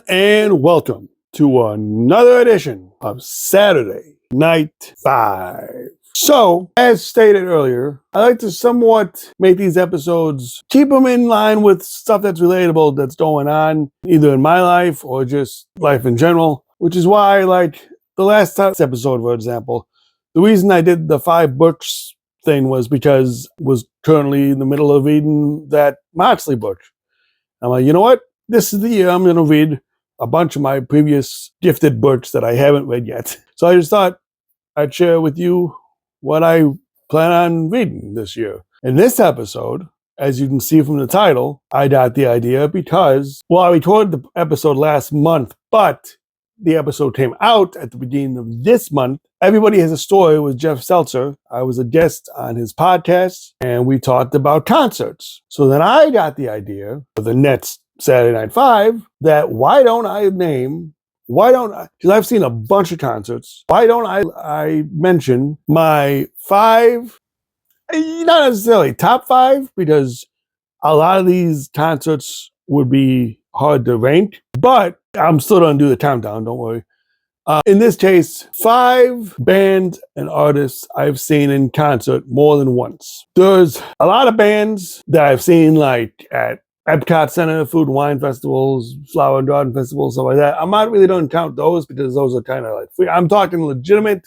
and welcome to another edition of Saturday Night 5. So, as stated earlier, I like to somewhat make these episodes, keep them in line with stuff that's relatable that's going on, either in my life or just life in general, which is why, like the last episode, for example, the reason I did the 5 books thing was because I was currently in the middle of reading that Moxley book. I'm like, you know what? This is the year I'm going to read a bunch of my previous gifted books that I haven't read yet. So I just thought I'd share with you what I plan on reading this year. In this episode, as you can see from the title, I got the idea because, well, I recorded the episode last month, but the episode came out at the beginning of this month. Everybody Has a Story with Jeff Seltzer. I was a guest on his podcast, and we talked about concerts. So then I got the idea for the next Saturday Night 5 that because I've seen a bunch of concerts, why don't I mention my 5, not necessarily top 5, because a lot of these concerts would be hard to rank, but I'm still going to do the countdown, don't worry. In this case, 5 bands and artists I've seen in concert more than once. There's a lot of bands that I've seen like at Epcot Center, Food and Wine Festivals, Flower and Garden Festivals, stuff like that. I'm not really don't count those because those are kind of like free. I'm talking legitimate.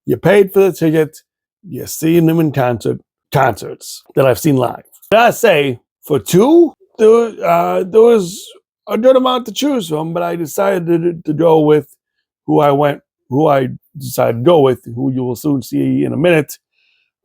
You paid for the ticket. You're seeing them in concerts that I've seen live. I say for 2, there was a good amount to choose from, but I decided to go with who I decided to go with, who you will soon see in a minute.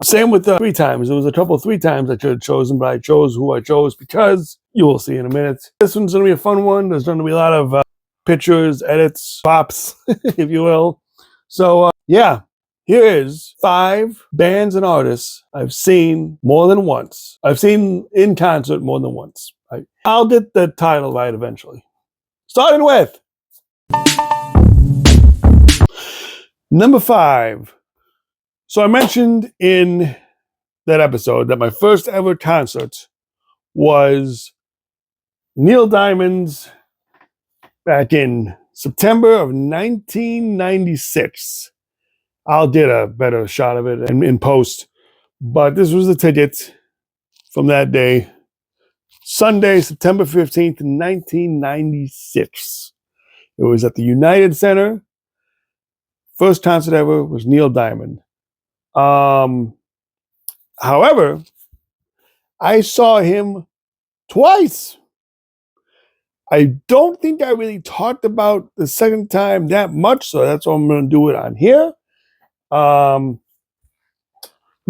Same with the 3 times. There was a couple of 3 times I could have chosen, but I chose who I chose because you will see in a minute. This one's going to be a fun one. There's going to be a lot of pictures, edits, pops, if you will. So, yeah, here is 5 bands and artists I've seen more than once. I've seen in concert more than once. I'll get the title right eventually. Starting with number 5. So I mentioned in that episode that my first ever concert was Neil Diamond's back in September of 1996. I'll get a better shot of it in post, but this was the ticket from that day. Sunday, September 15th, 1996. It was at the United Center. First concert ever was Neil Diamond. However, I saw him twice. I don't think I really talked about the second time that much, so that's why I'm going to do it on here. The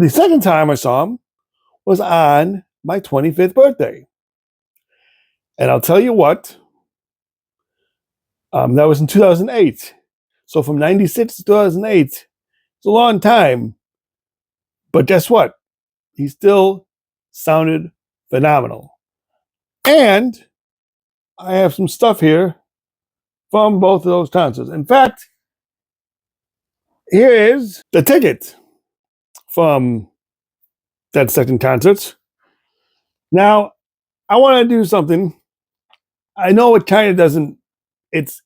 second time I saw him was on my 25th birthday. And I'll tell you what, that was in 2008. So from 96 to 2008, it's a long time. But guess what? He still sounded phenomenal. And I have some stuff here from both of those concerts. In fact, here is the ticket from that second concert. Now, I want to do something. I know it kind of doesn't, it's,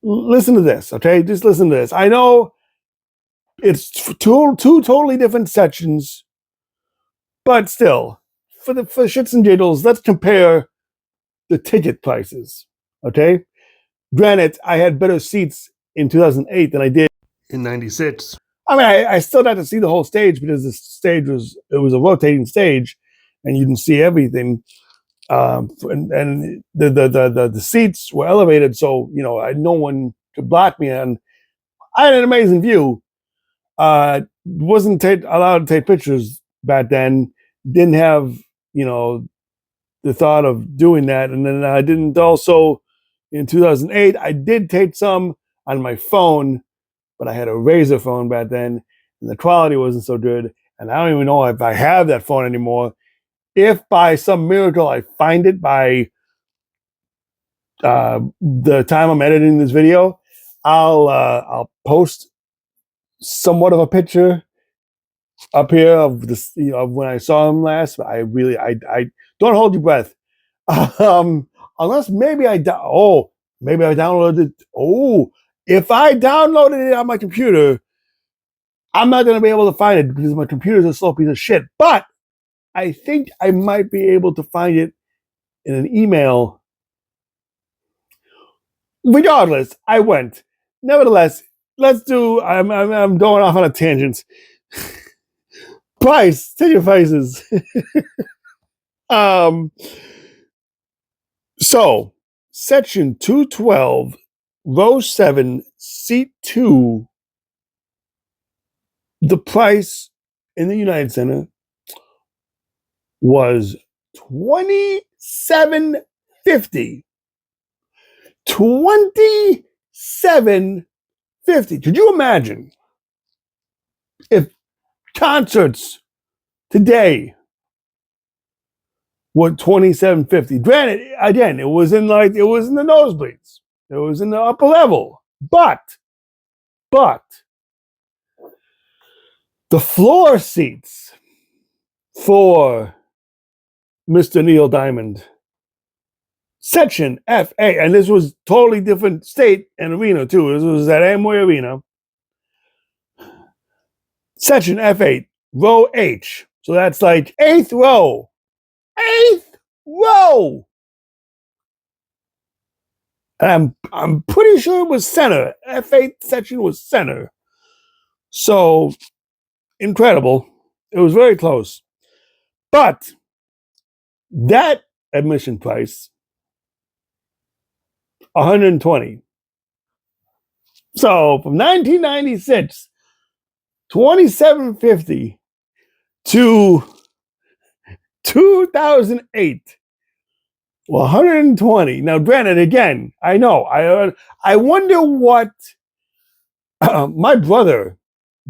listen to this, okay? Just listen to this. I know it's two totally different sections, but still, for shits and giggles, let's compare the ticket prices, okay? Granted, I had better seats in 2008 than I did in 96. I mean, I still got to see the whole stage because the stage was a rotating stage, and you didn't see everything. And the seats were elevated, so no one could block me, and I had an amazing view. Wasn't allowed to take pictures back then. Didn't have the thought of doing that, and then I didn't also. In 2008, I did take some on my phone, but I had a Razr phone back then, and the quality wasn't so good. And I don't even know if I have that phone anymore. If by some miracle I find it by the time I'm editing this video, I'll post somewhat of a picture up here of this, of when I saw him last. I don't hold your breath. Unless maybe maybe I downloaded it. Oh, if I downloaded it on my computer, I'm not going to be able to find it because my computer's a slow piece of shit. But I think I might be able to find it in an email. Regardless, I went. Nevertheless, let's do. I'm going off on a tangent. Price, take your faces. So, section 212, row 7, seat 2, the price in the United Center was $27.50. $27.50. Could you imagine if concerts today were $27.50? Granted, again, it was in the nosebleeds. It was in the upper level. But the floor seats for Mr. Neil Diamond, section FA, and this was totally different state and arena too. This was at Amway Arena. Section F8, row H. So that's like 8th row. 8th row. And I'm pretty sure it was center. F8 section was center. So incredible. It was very close. But that admission price, $120. So from 1996, $27.50 to 2008, well, $120. Now, granted, again, I know. I wonder what my brother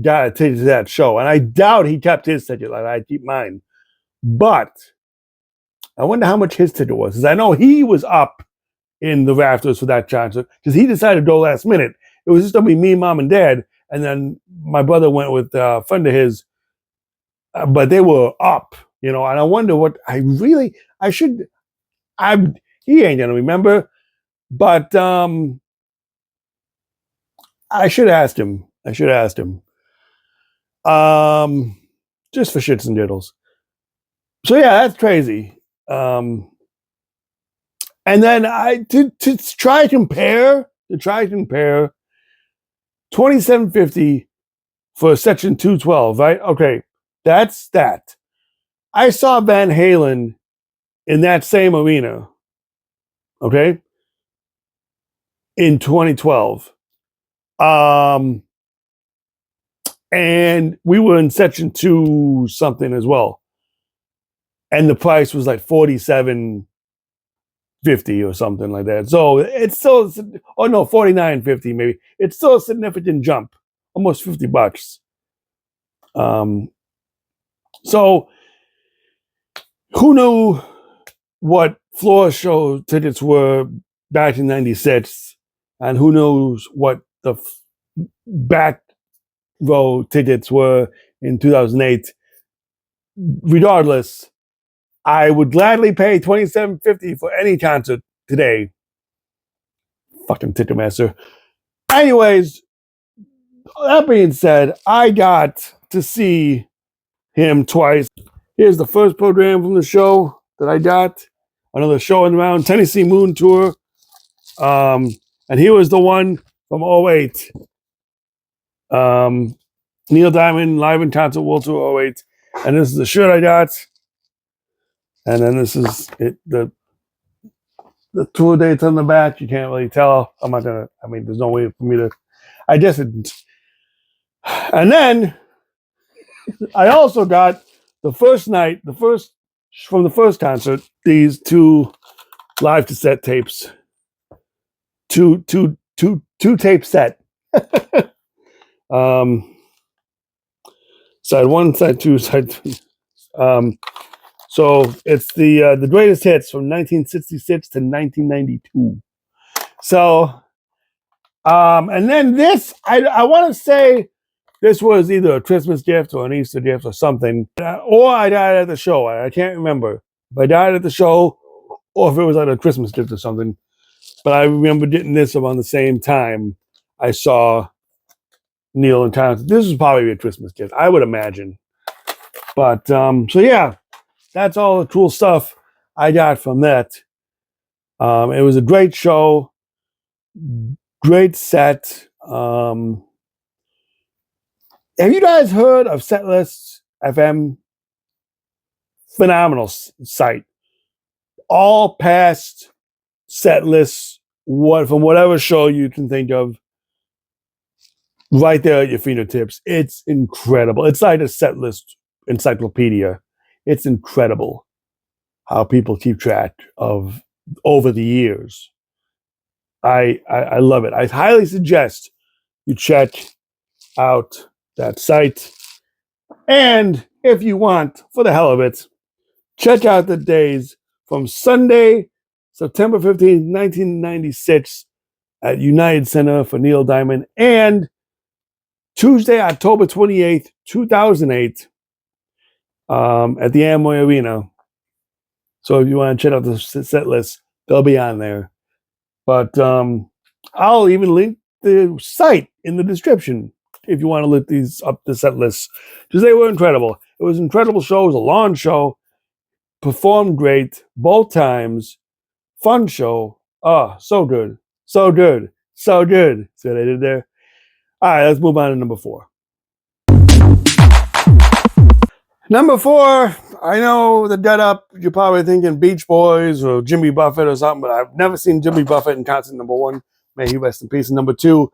got a ticket to that show, and I doubt he kept his ticket like I keep mine. But I wonder how much his ticket was, because I know he was up in the rafters for that concert because he decided to go last minute. It was just going to be me, mom, and dad, and then my brother went with a friend of his, but they were up, and I wonder what he ain't going to remember, but I should have asked him. Just for shits and giggles. So yeah, that's crazy. And then to try to compare $27.50 for section 212, right? Okay, that's that. I saw Van Halen in that same arena, okay, in 2012. And we were in section 2 something as well. And the price was like $47.50 or something like that. So it's still, $49.50 maybe. It's still a significant jump, almost $50. So who knew what floor show tickets were back in 96, and who knows what the back row tickets were in 2008. Regardless, I would gladly pay $27.50 for any concert today. Fucking Ticketmaster. Anyways, that being said, I got to see him twice. Here's the first program from the show that I got. Another show and around Tennessee Moon Tour. And he was the one from 08. Neil Diamond live in concert World Tour 08. And this is the shirt I got. And then this is it. The tour dates on the back. You can't really tell. There's no way for me to. I guess it. And then I also got the first night, from the first concert, these 2 live cassette tapes. Two tape set. Side 1, side 2, side 3. So it's the greatest hits from 1966 to 1992. So, and then this, I want to say this was either a Christmas gift or an Easter gift or something, or I died at the show. I can't remember if I died at the show or if it was like a Christmas gift or something. But I remember getting this around the same time I saw Neil and Thomas. This was probably a Christmas gift, I would imagine. But so yeah, that's all the cool stuff I got from that. It was a great show, great set. Have you guys heard of Setlist FM? Phenomenal site. All past set lists, from whatever show you can think of, right there at your fingertips. It's incredible. It's like a set list encyclopedia. It's incredible how people keep track of over the years. I love it. I highly suggest you check out that site. And if you want, for the hell of it, check out the days from Sunday, September 15th, 1996 at United Center for Neil Diamond, and Tuesday, October 28th, 2008 at the Amway Arena. So if you want to check out the set list, they'll be on there. But I'll even link the site in the description if you want to look these up, the set lists, because they were incredible. It was an incredible show. It was a long show. Performed great both times. Fun show. Oh, so good. So good. So good. See what I did there? All right, let's move on to number 4. Number 4, I know the dead up, you're probably thinking Beach Boys or Jimmy Buffett or something, but I've never seen Jimmy Buffett in concert. Number 1, may he rest in peace. And number 2,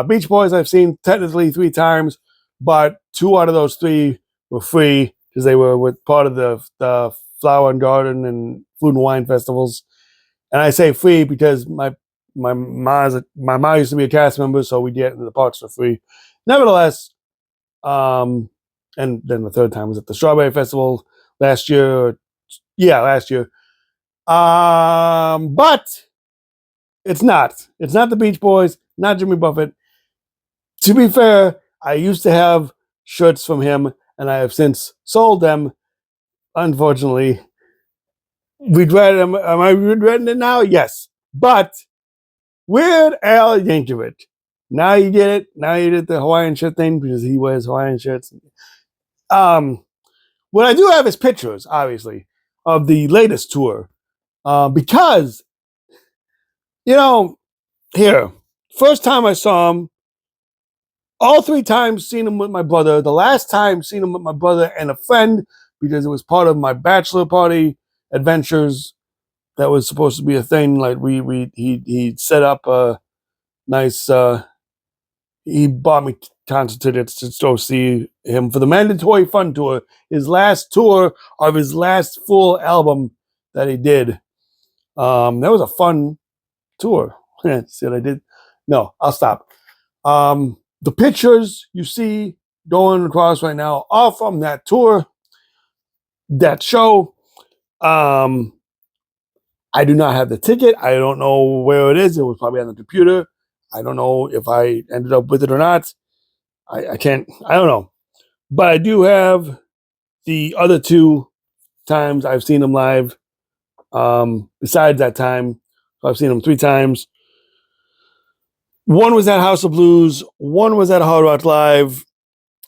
Beach Boys I've seen technically 3 times, but 2 out of those 3 were free because they were with part of the Flower and Garden and Food and Wine festivals. And I say free because my mom used to be a cast member, so we get into the parks for free. Nevertheless, and then the 3rd time was at the Strawberry Festival last year. Yeah, last year. But it's not. It's not the Beach Boys, not Jimmy Buffett. To be fair, I used to have shirts from him, and I have since sold them, unfortunately. Regret them. Am I regretting it now? Yes. But Weird Al Yankovic. Now you get it. Now you did the Hawaiian shirt thing because he wears Hawaiian shirts. What I do have is pictures, obviously, of the latest tour. Because, here, first time I saw him, all 3 times seen him with my brother. The last time seen him with my brother and a friend because it was part of my bachelor party adventures. That was supposed to be a thing. Like he set up a nice. He bought me concert tickets to go see him for the Mandatory Fun Tour, his last tour of his last full album that he did. That was a fun tour. See what I did? No, I'll stop. The pictures you see going across right now are from that tour, that show. I do not have the ticket. I don't know where it is. It was probably on the computer. I don't know if I ended up with it or not. I can't. I don't know. But I do have the other 2 times I've seen him live. Besides that time, I've seen him 3 times. One was at House of Blues. One was at Hard Rock Live.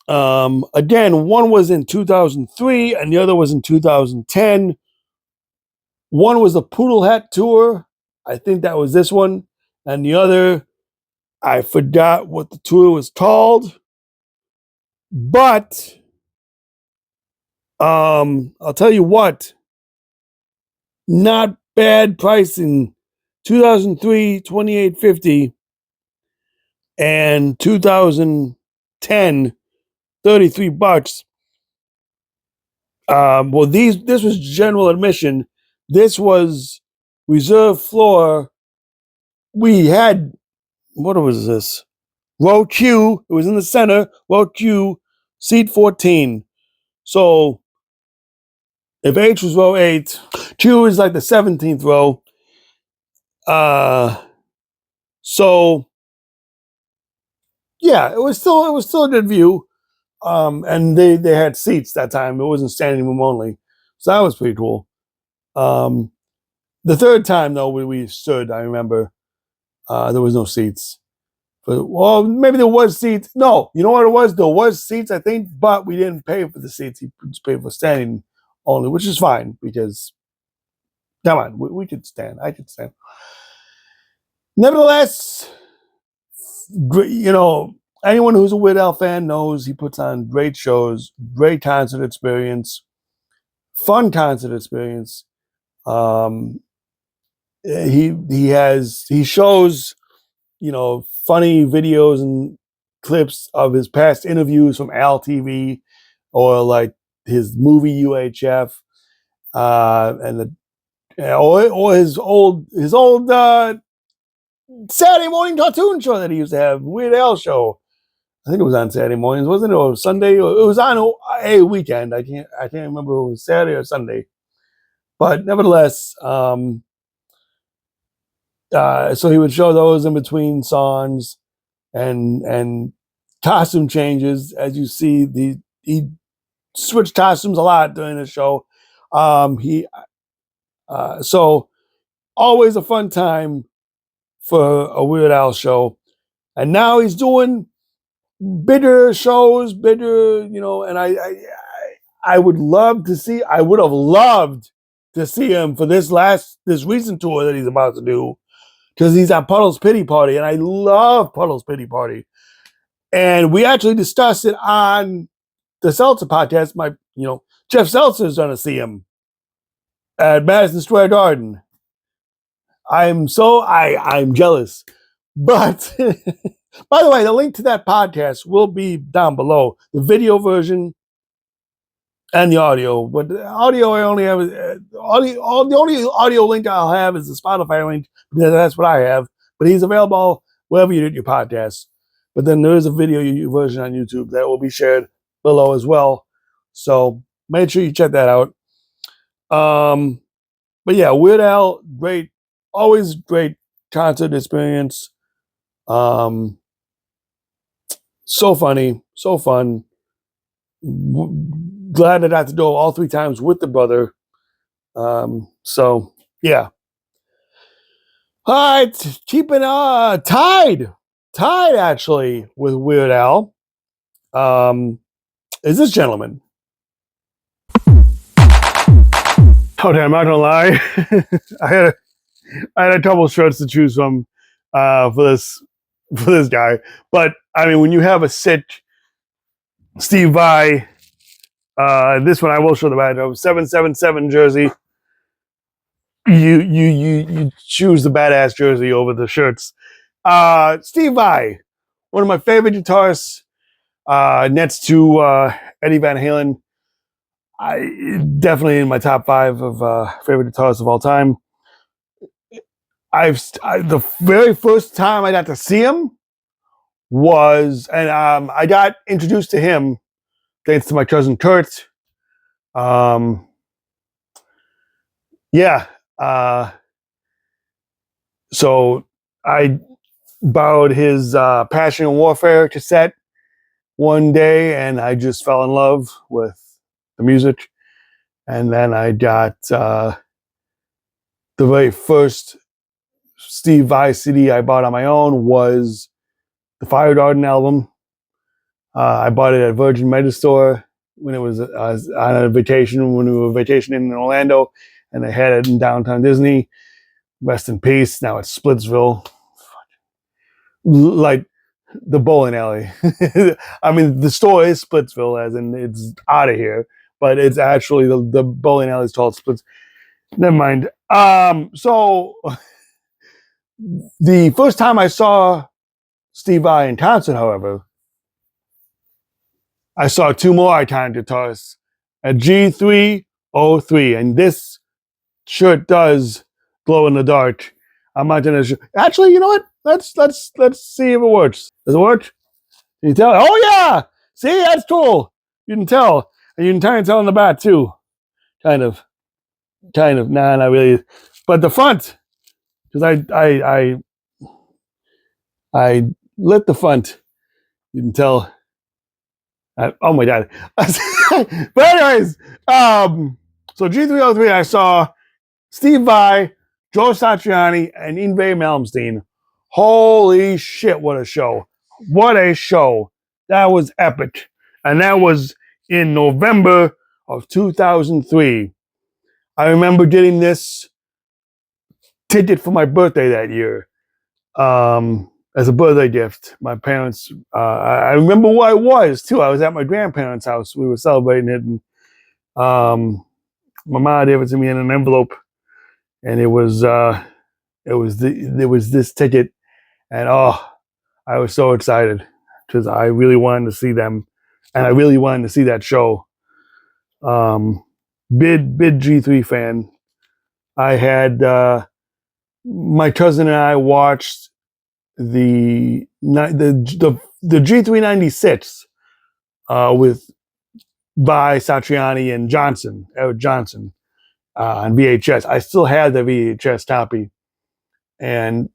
Again, one was in 2003 and the other was in 2010. One was the Poodle Hat Tour. I think that was this one. And the other, I forgot what the tour was called. But I'll tell you what, not bad pricing. 2003, $28.50, and 2010, $33. Well, this was general admission. This was reserved floor. We had, what was this? Row Q. It was in the center. Row Q, seat 14. So if H was row 8, Q is like the 17th row. So yeah, it was still a good view. And they had seats that time. It wasn't standing room only. So that was pretty cool. The third time though, we stood. I remember there was no seats. But, well, maybe there was seats. No, you know what it was? There was seats, I think, but we didn't pay for the seats. He just paid for standing only, which is fine because, come on, we could stand. I could stand. Nevertheless, you know, anyone who's a Weird Al fan knows he puts on great shows, great concert experience, fun concert experience. He shows, you know, funny videos and clips of his past interviews from Al TV or like his movie UHF, and or his old Saturday morning cartoon show that he used to have, Weird Al show. I think it was on Saturday mornings, wasn't it? Or Sunday? Or it was on a weekend. I can't remember if it was Saturday or Sunday. But nevertheless, so he would show those in between songs and costume changes. As you see, he switched costumes a lot during the show. So always a fun time for a Weird Al show. And now he's doing bigger shows, you know, and I would love to see, I would have loved to see him for this recent tour that he's about to do, because he's at Puddle's Pity Party, and I love Puddle's Pity Party. And we actually discussed it on the Seltzer podcast. Jeff Seltzer's going to see him at Madison Square Garden. I'm jealous. But by the way, the link to that podcast will be down below. The video version and the audio. But the audio, I only have the only audio link I'll have is the Spotify link, because that's what I have. But he's available wherever you get your podcasts. But then there is a video version on YouTube that will be shared below as well. So make sure you check that out. But yeah, Weird Al, great, always great concert experience. So funny, so fun. Glad I got to go all 3 times with the brother. So yeah. All right, keeping tied actually with Weird Al. Is this gentleman? Okay, I'm not gonna lie. I had a couple shirts to choose from for this guy. But I mean, when you have a sick Steve Vai, this one I will show the badge of 777 jersey. You choose the badass jersey over the shirts. Steve Vai, one of my favorite guitarists, next to Eddie Van Halen. Definitely in my top 5 of favorite guitarists of all time. The very first time I got to see him was, and I got introduced to him thanks to my cousin Kurt. So I borrowed his Passion and Warfare cassette one day, and I just fell in love with the music. And then I got the very first Steve Vai CD I bought on my own was the Fire Garden album. I bought it at Virgin Megastore when it was on a vacation, when we were vacationing in Orlando, and they had it in downtown Disney. Rest in peace. Now it's Splitsville. Like the bowling alley. I mean, the store is Splitsville, as in it's out of here, but it's actually the bowling alley is called Splits. Never mind. So the first time I saw Steve Vai in concert, however, I saw 2 more iconic guitarists at G303, and this shirt does glow in the dark. I'm not gonna actually. You know what? Let's see if it works. Does it work? Can you tell? Oh yeah! See, that's cool. You can tell, and you can kind of tell in the back too. Kind of. Nah, not really. But the front, because I lit the front. You can tell. Oh my god! But anyways, so G303, I saw Steve Vai Joe Satriani and Yngwie Malmsteen. Holy shit, what a show. What a show. That was epic. And that was in November of 2003. I remember getting this ticket for my birthday that year as a birthday gift. My parents, I remember where I was too. I was at my grandparents' house. We were celebrating it. And my mom gave it to me in an envelope. And it was this ticket. And I was so excited because I really wanted to see them, and I really wanted to see that show. Big G3 fan. I had my cousin and I watched the G396 with by Satriani and Eric Johnson on VHS. I still have the VHS copy, and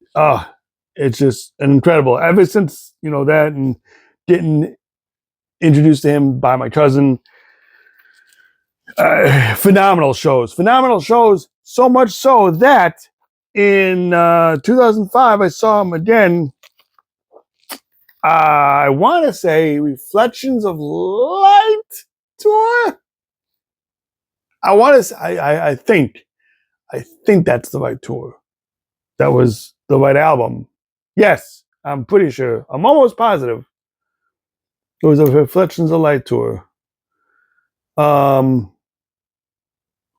it's just incredible. Ever since that and getting introduced to him by my cousin, phenomenal shows. So much so that in 2005 I saw him again. I want to say Reflections of Light tour. I want to say, I think that's the right tour. That was the right album. Yes, I'm pretty sure. I'm almost positive. It was a Reflections of Light tour. Or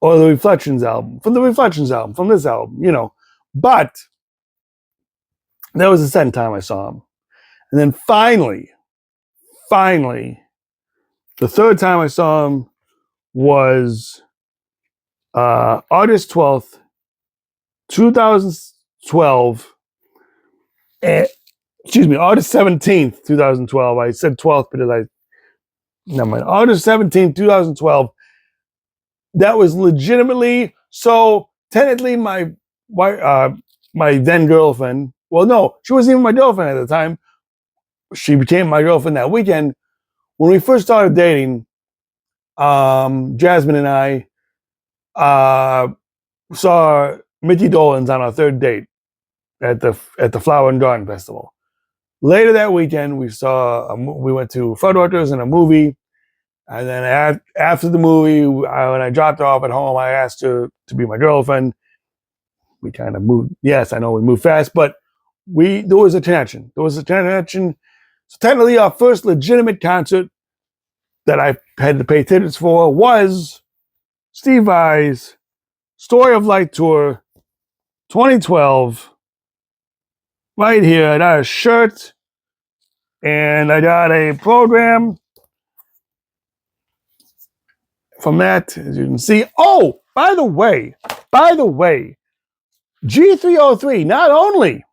the Reflections album. From this album. But that was the second time I saw him. And then finally, the third time I saw him was August 12th, 2012. August 17th, 2012. I said 12th because never mind. August 17th, 2012. That was legitimately, so technically my then girlfriend, well, no, she wasn't even my girlfriend at the time. She became my girlfriend that weekend. When we first started dating, Jasmine and I saw Mickey Dolenz on our third date at the Flower and Garden Festival. Later that weekend, we went to Fuddruckers and a movie. And then after the movie, when I dropped her off at home, I asked her to be my girlfriend. We kind of moved. Yes, I know we moved fast, but there was a connection. So technically, our first legitimate concert that I had to pay tickets for was Steve Vai's Story of Light Tour 2012. Right here, I got a shirt and I got a program from that, as you can see. Oh, by the way, G303, not only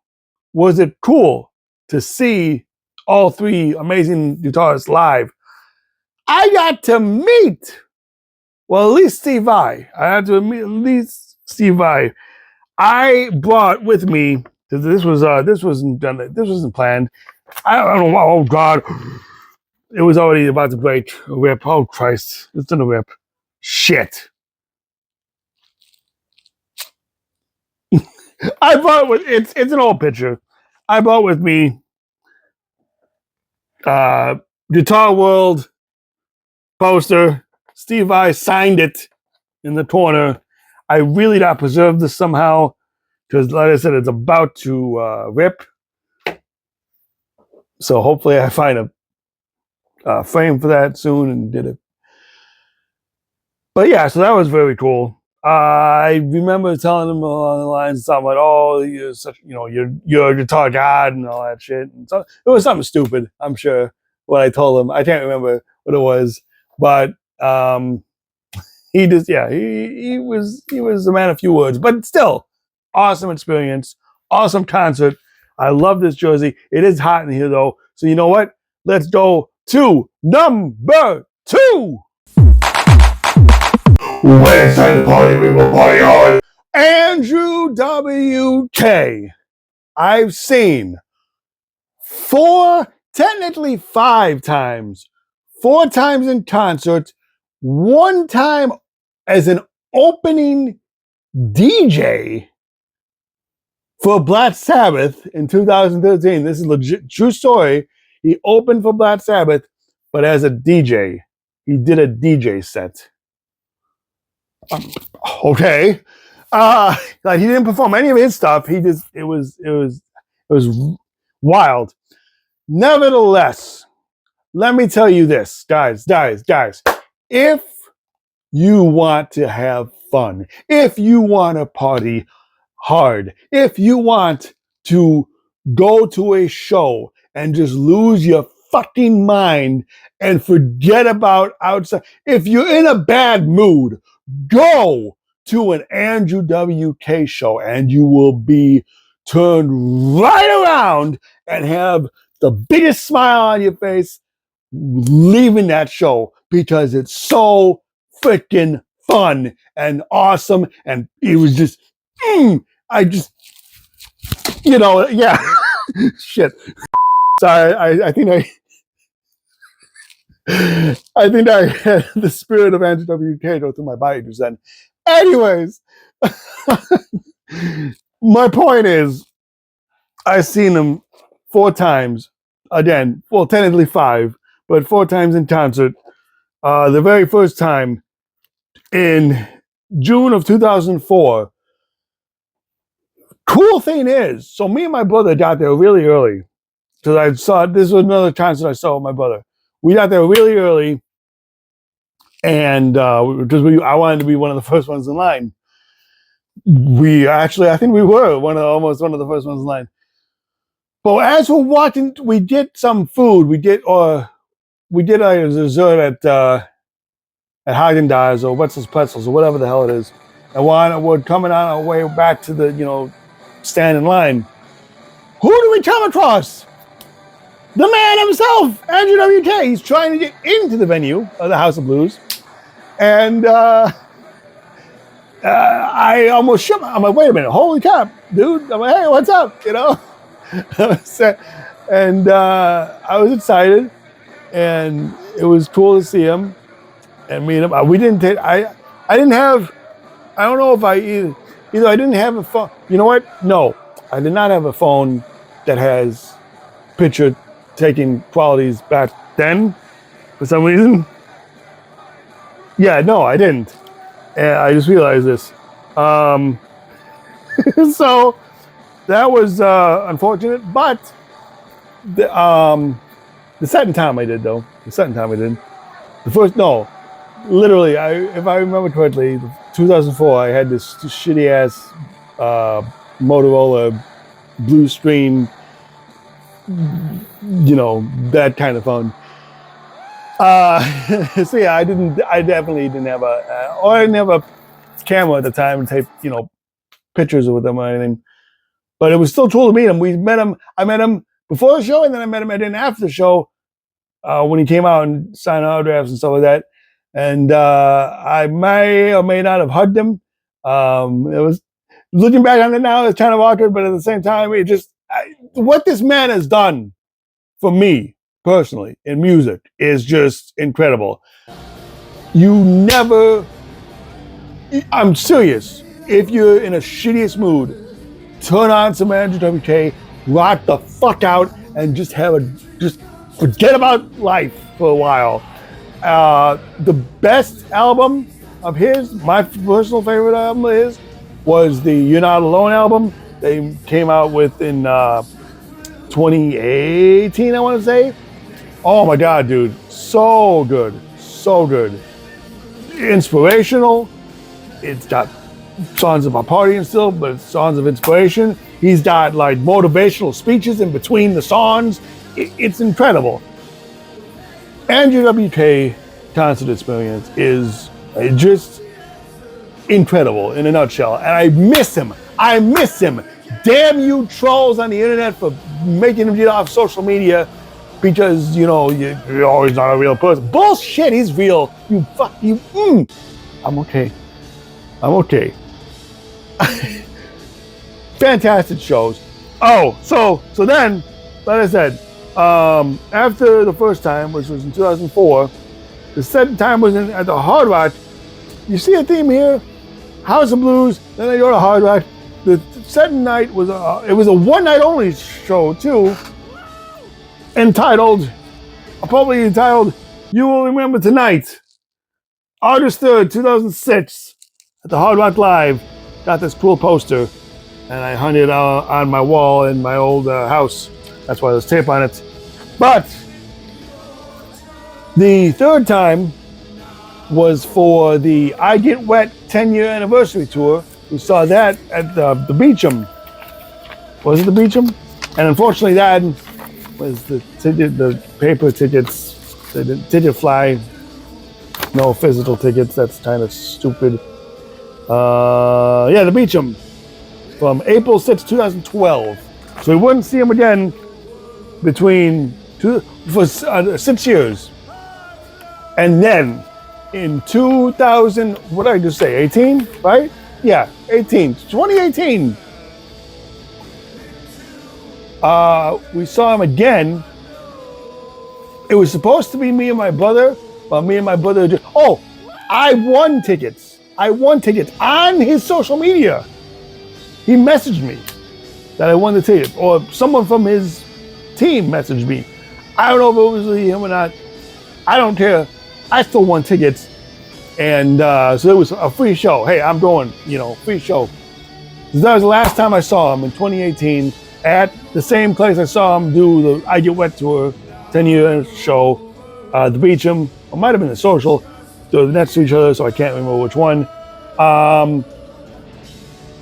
was it cool to see all three amazing guitarists live, I got to meet, well, at least Steve Vai. I had to meet at least Steve Vai. I brought with me, because this wasn't planned. I don't know. Oh God, it was already about to break a rip. Oh Christ, it's in a rip. Shit. I brought with it's an old picture. I brought with me Guitar World poster. Steve Vai signed it in the corner. I really got preserved this somehow because, like I said, it's about to rip. So hopefully I find a frame for that soon and did it. But yeah, so that was very cool. I remember telling him along the lines something like, "Oh, you're such, you're a guitar god and all that shit." And so it was something stupid, I'm sure. What I told him, I can't remember what it was, but he just, he was a man of few words, but still, awesome experience, awesome concert. I love this jersey. It is hot in here though, so you know what? Let's go to number 2. When it's time to party, we will party hard. Andrew W.K. I've seen technically 5 times. 4 times in concert, 1 time as an opening DJ, for Black Sabbath in 2013. This is legit, true story. He opened for Black Sabbath, but as a DJ. He did a DJ set. Okay. Like he didn't perform any of his stuff. He just it was wild. Nevertheless, let me tell you this, guys. If you want to have fun, if you want to party hard, if you want to go to a show and just lose your fucking mind and forget about outside, if you're in a bad mood, go to an Andrew WK show and you will be turned right around and have the biggest smile on your face leaving that show because it's so freaking fun and awesome. And it was just, I just, yeah. Shit. Sorry, I think I had the spirit of Andrew WK go through my body just then. Anyways, my point is, I've seen him 4 times. Again, well, technically 5, but 4 times in concert. The very first time in June of 2004. Cool thing is, so me and my brother got there really early because I saw this was another concert I saw with my brother. We got there really early, and because I wanted to be one of the first ones in line. I think we were almost one of the first ones in line. But as we're watching, we get some food. We did a dessert at Haagen-Dazs or Wetzel's Pretzels or whatever the hell it is. And we're coming on our way back to the stand in line. Who do we come across? The man himself, Andrew WK. He's trying to get into the venue of the House of Blues. And I almost shook. I'm like, wait a minute, holy crap, dude. I'm like, hey, what's up? And I was excited, and it was cool to see him and meet him. We didn't take. I didn't have. I don't know if I either I didn't have a phone. You know what? No, I did not have a phone that has picture taking qualities back then for some reason. Yeah, no, I didn't. And I just realized this. So that was unfortunate, but the second time I did, though. The second time I did. The first, no. Literally, if I remember correctly, 2004, I had this shitty-ass Motorola blue screen, that kind of phone. So yeah, I definitely didn't have I didn't have a camera at the time to take, pictures with them or anything. But it was still cool to meet him. I met him before the show, and then I met him after the show when he came out and signed autographs and stuff like that. And I may or may not have hugged him. It was, looking back on it now, it's kind of awkward, but at the same time, what this man has done for me personally in music is just incredible. I'm serious. If you're in a shittiest mood, turn on some Andrew WK, rock the fuck out, and just forget about life for a while. The best album of his, my personal favorite album of his, was the You're Not Alone album. They came out with in 2018, I want to say. Oh my God, dude. So good. So good. Inspirational. It's got songs about partying still, but it's songs of inspiration. He's got like motivational speeches in between the songs. It's incredible. Andrew WK Concert Experience is just incredible in a nutshell. And I miss him. Damn you trolls on the internet for making him get off social media because, you're always not a real person. Bullshit, he's real. You fuck you. I'm okay. Fantastic shows. Oh, so then, like I said, after the first time, which was in 2004, the second time was at the Hard Rock. You see a theme here? House of Blues, then I go to Hard Rock. The second night was it was a one night only show too, probably entitled "You Will Remember Tonight." August 3rd, 2006, at the Hard Rock Live. Got this cool poster, and I hung it on my wall in my old house. That's why there's tape on it. But the third time was for the I Get Wet 10-year anniversary tour. We saw that at the Beecham. Was it the Beecham? And unfortunately, that was the paper tickets. They didn't fly. No physical tickets. That's kind of stupid. The Beecham from April 6, 2012. So we wouldn't see him again for 6 years. And then in 2000, what did I just say? 18, right? Yeah, 18. 2018. We saw him again. It was supposed to be me and my brother, but me and my brother I won tickets. On his social media. He messaged me that I won the ticket, or someone from his team messaged me. I don't know if it was him or not. I don't care. I still won tickets. And so it was a free show. Hey, I'm going, free show. That was the last time I saw him in 2018 at the same place I saw him do the I Get Wet tour, 10-year show, the Beecham. It might have been the Social. They're next to each other, so I can't remember which one.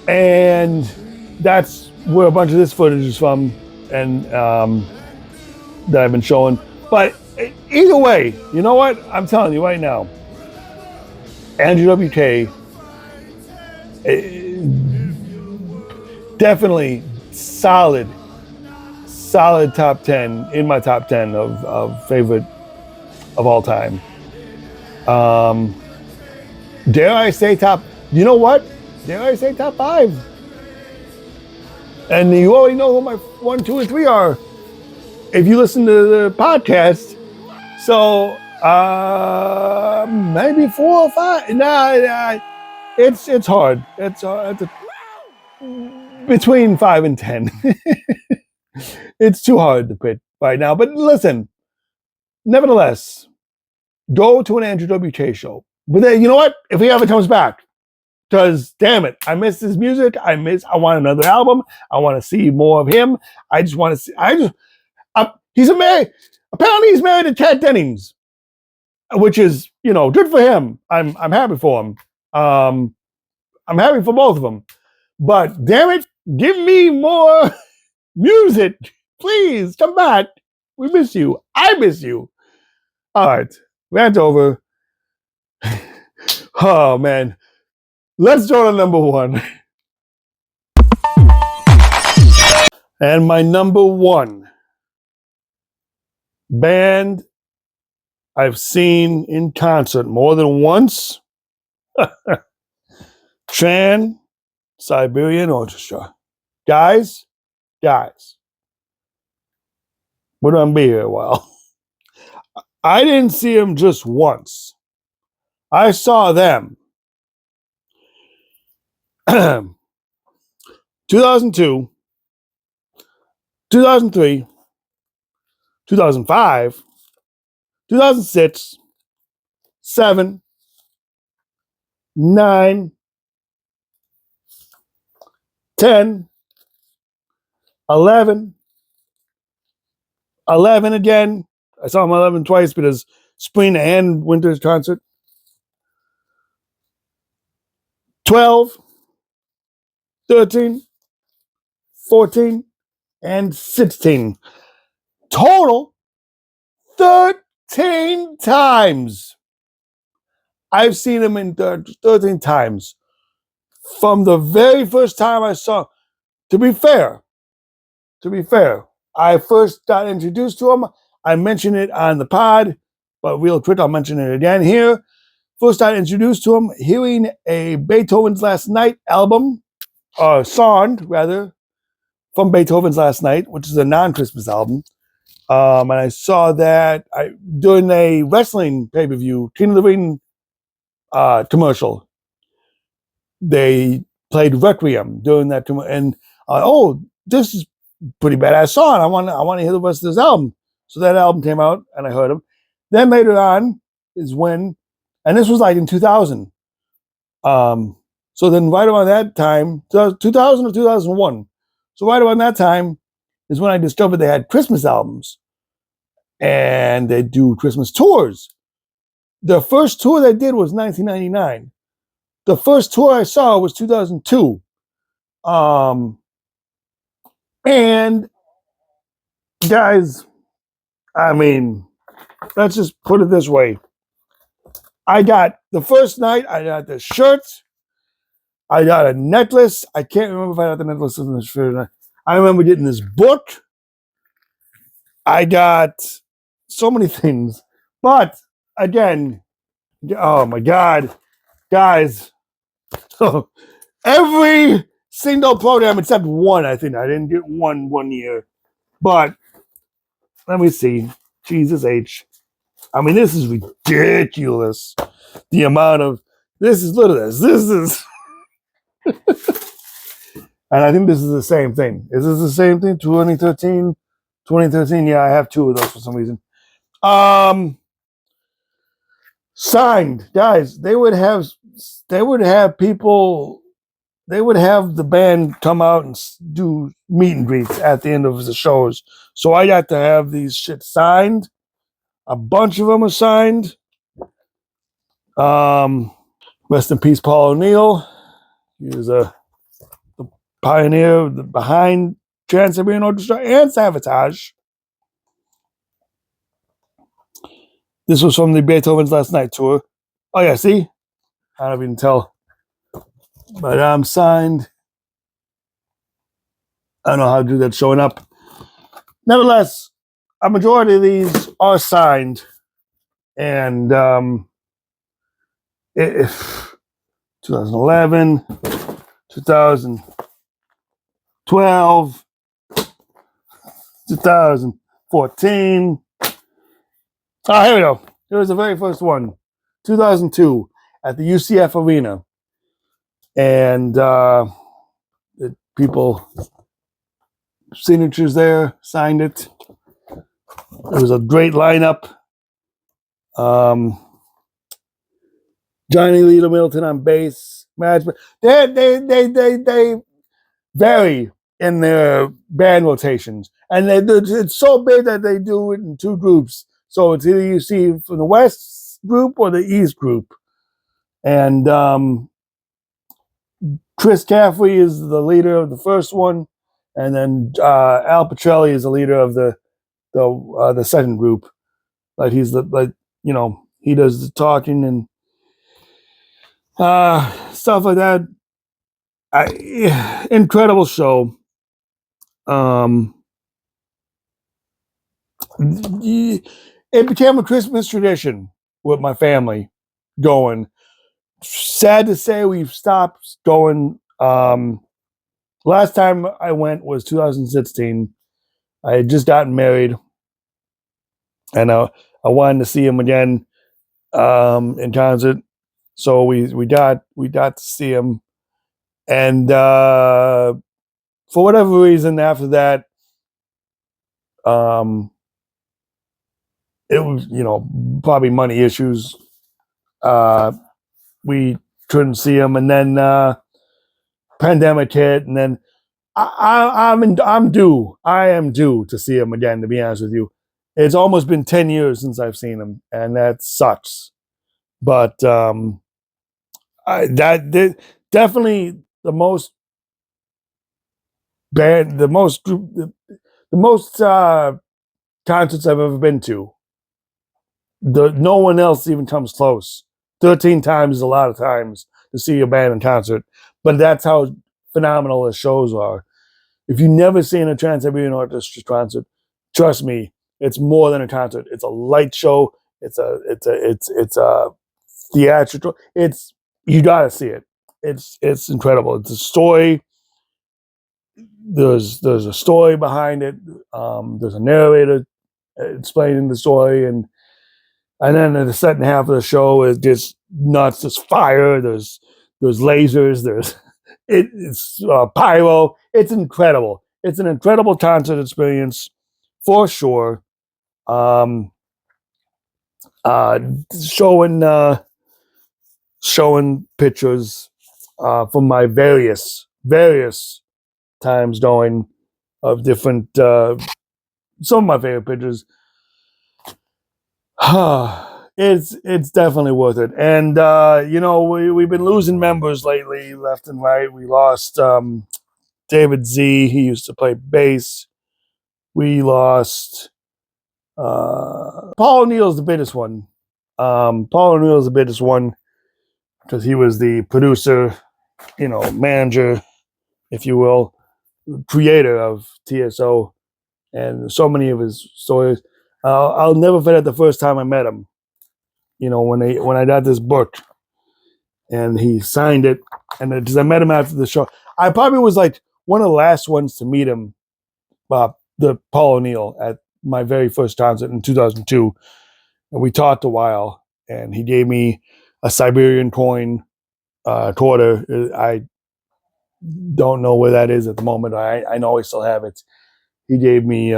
And that's where a bunch of this footage is from, and that I've been showing. But either way, you know what? I'm telling you right now, Andrew WK, definitely solid top 10, in my top 10 of favorite of all time. Dare I say top, you know what? Dare I say top 5? And you already know who my 1, 2, and 3 are if you listen to the podcast. So maybe 4 or 5. Nah, it's hard. It's between 5 and 10. It's too hard to pick right now. But listen, nevertheless, go to an Andrew WK show. But then, you know what? If he ever comes back, because damn it, I miss his music. I want another album. I want to see more of him. I just want to see. He's apparently he's married to Kat Dennings, which is, good for him. I'm happy for him. I'm happy for both of them. But damn it, give me more music. Please come back. We miss you. I miss you. All right, rant over. Oh man, let's go to number 1. And my number 1 band I've seen in concert more than once, Trans-Siberian Orchestra. Guys, we're gonna be here a while. I didn't see them just once. I saw them 2002, 2003, 2005, 2006, 7, 9, 10, 11 again. I saw them 11 twice because spring and winter concert. 12, 13, 14, and 16. Total 13 times. I've seen them in 13 times. From the very first time I saw, to be fair, I first got introduced to them. I mentioned it on the pod, but real quick, I'll mention it again here. First got introduced to them hearing a Beethoven's Last Night album, song rather, from Beethoven's Last Night, which is a non-Christmas album. And I saw that during a wrestling pay-per-view, King of the Ring commercial. They played Requiem during that tour, and oh, this is pretty badass song. I want to hear the rest of this album. So that album came out, and I heard them. Then later on is when, and this was like in 2000. So then right around that time, 2000 or 2001. So right around that time is when I discovered they had Christmas albums, and they do Christmas tours. The first tour they did was 1999. The first tour I saw was 2002. And guys, I mean, let's just put it this way. I got the first night, I got the shirt, I got a necklace. I can't remember if I got the necklace in the shirt. I remember getting this book. I got so many things. But again, oh my God, guys. So every single program except one, I think. I didn't get one year. But let me see. Jesus H. I mean, this is ridiculous. The amount of this is, look at this. This is and I think this is the same thing. Is this the same thing? 2013? 2013, yeah, I have two of those for some reason. Signed. Guys, they would have people, they would have the band come out and do meet and greets at the end of the shows. So I got to have these shit signed. A bunch of them are signed. Rest in peace, Paul O'Neill. He was the pioneer behind Trans-Siberian Orchestra and Sabotage. This was from the Beethoven's Last Night tour. Oh yeah, see? I don't even tell. But I'm signed. I don't know how to do that showing up. Nevertheless, a majority of these are signed. And 2011, 2012, 2014. Oh, here we go. Here was the very first one. 2002 at the UCF Arena. And the people, signatures there, signed it. It was a great lineup. Johnny Lee Middleton on bass. They vary in their band rotations. And it's so big that they do it in two groups. So it's either you see from the West group or the East group. And Chris Caffrey is the leader of the first one. And then Al Petrelli is the leader of the second group. Like he's he does the talking and stuff like that. Incredible show. It became a Christmas tradition with my family going. Sad to say, we've stopped going. Last time I went was 2016. I had just gotten married, and I wanted to see him again in concert. So we got to see him, and for whatever reason, after that, it was probably money issues. We couldn't see him, and then pandemic hit, and then I am due to see him again. To be honest with you, it's almost been 10 years since I've seen him, and that sucks. But definitely the most concerts I've ever been to. No one else even comes close. 13 times is a lot of times to see a band in concert, but that's how phenomenal the shows are. If you've never seen a Trans-Siberian Orchestra concert, trust me, it's more than a concert. It's a light show. It's a theatrical. You gotta see it. It's incredible. It's a story. There's a story behind it. There's a narrator explaining the story, and then in the second half of the show is just nuts. There's fire. There's lasers. It's pyro. It's incredible. It's an incredible concert experience for sure. Um, uh, showing showing pictures from my various times going of different some of my favorite pictures. It's definitely worth it. And you know, we've been losing members lately, left and right. We lost David Z. He used to play bass. We lost Paul O'Neill's the biggest one. Paul O'Neill's the biggest one because he was the producer, you know, manager, if you will, creator of TSO and so many of his stories. I'll never forget the first time I met him. You know, when I got this book and he signed it, and because I met him after the show, I probably was like one of the last ones to meet him, the Paul O'Neill at my very first concert in 2002, and we talked a while, and he gave me a Siberian coin, quarter. I don't know where that is at the moment. I know I still have it. He gave me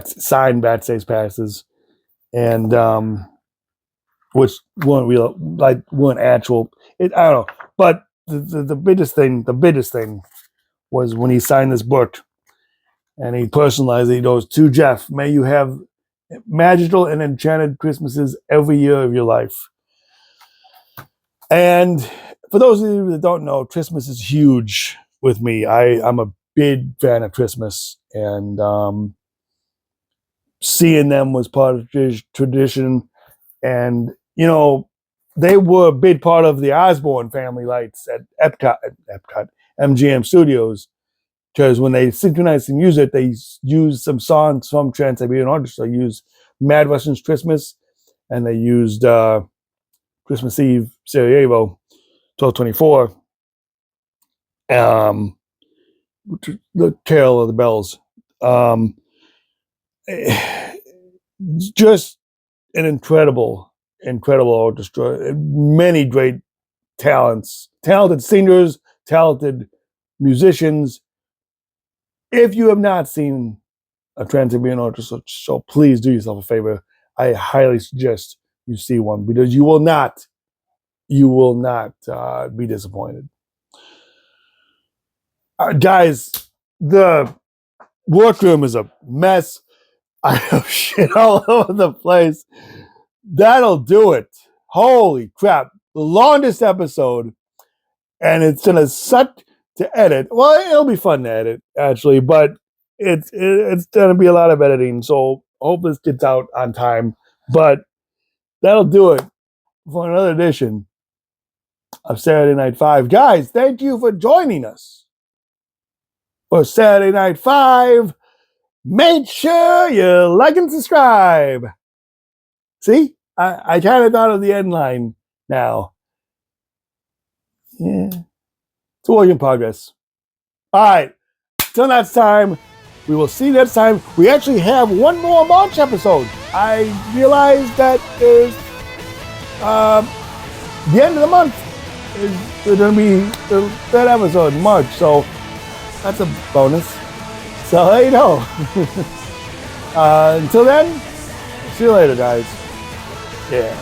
signed backstage passes, and which weren't actual. I don't know, but the biggest thing was when he signed this book, and he personalized it. He goes, "To Jeff, may you have magical and enchanted Christmases every year of your life." And for those of you that don't know, Christmas is huge with me. I'm a big fan of Christmas, and seeing them was part of tradition. And you know, they were a big part of the Osborne family lights at MGM Studios, because when they synchronized the music, they used some songs from Trans-Siberian Orchestra. They used Mad Russian's Christmas, and they used Christmas Eve Sarajevo 1224, the Carol of the Bells. Just an incredible orchestra. Many great talented singers, talented musicians. If you have not seen a Trans-Siberian Orchestra show, please do yourself a favor. I highly suggest you see one, because you will not be disappointed. Guys, the workroom is a mess. I have shit all over the place. That'll do it. Holy crap. The longest episode, and it's going to suck to edit. Well, it'll be fun to edit, actually, but it's going to be a lot of editing, so hope this gets out on time. But that'll do it for another edition of Saturday Night 5. Guys, thank you for joining us for Saturday Night 5. Make sure you like and subscribe. See? I kind of thought of the end line now. Yeah. It's a work in progress. All right. Till next time, we will see you next time. We actually have one more March episode. I realized that there's the end of the month is going to be the third episode in March, so that's a bonus. So there you go. Until then, see you later, guys. Yeah.